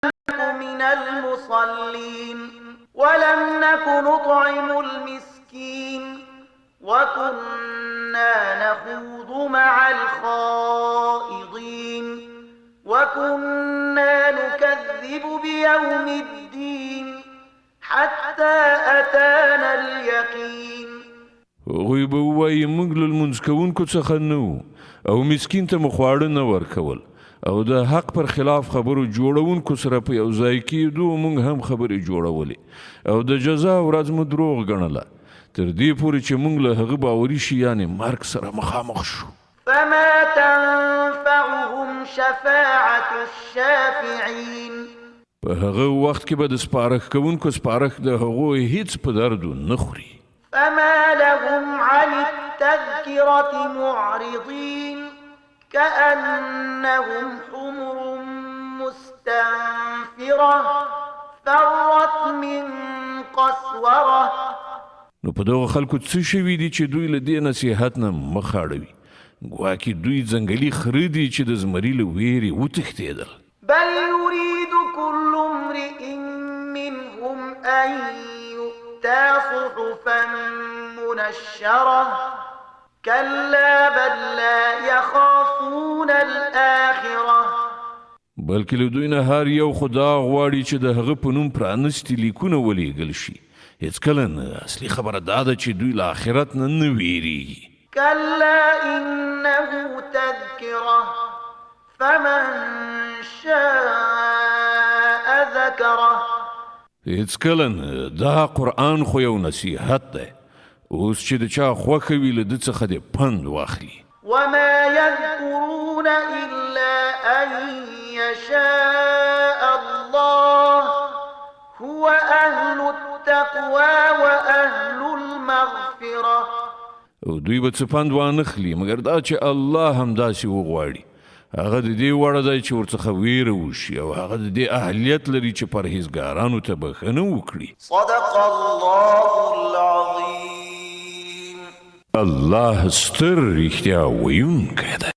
من المصلين ولم نك نطعم المسكين وكنا نخوض مع الخائضين وكنا نكذب بيوم الدين حتى أتانا اليقين. هغوی به ووایي موږ له لمونځ کوونکو څخه نه وو او مسکین ته مو خواړه نه ورکول او د حق پر خلاف خبرو جوړونکو سره په یو ځای کېدو موږ هم خبرې جوړولې او د جزا ورځ مو دروغ ګڼله تر دې پورې چې موږ له هغه باوري شي یعنې مرګ سره مخامخ شو. فما تنفعهم شفاعة الشافعين. په هغه وخت کې به د سپارښت کوونکو سپارښت د هغوی هیڅ په دردو نه خوري. فما لهم عن التذكرة معرضين كأنهم حمر مستنفرة فرت من قسورة. نو په دغه خلکو څه شوي دي چې دوی له دې نصیحت نه مخ اړوي؟ ګواکې دوی ځنګلي خره دي چې د زمري له ویرې وتښتېدل. بل يريد كل امرئ منهم أن يؤتى صحفا منشرة كلا بل لا يخافون الآخرة. بلکې له دوی نه هر یو خو دا غواړي چې د هغه په نوم پرانستي لیکونه ولېږل شي. هېڅکله نه، اصلي خبره دا ده چې دوی له آخرت نه نه ویریږي. كلا إنه تذكرة فمن شاء ذكره. هېڅکله نه، دا قرآن خو یو نصیحت دی. اوس چې د چا خوښه وي له ده څخه دې پند واخلي. وما يذكرون إلا أن يشاء الله هو أهل التقوى وأهل المغفرة. او دوی به څه پند وانخلي مګر دا چې الله همداسې وغواړي. هغه د دې وړه دی چې ورڅخه ویره وشي او هغه د دې اهلیت لري چې پرهیزګارانو ته بښنه وکړي. صدق الله العظیم. الله ستر رښتیا ویونکی دی.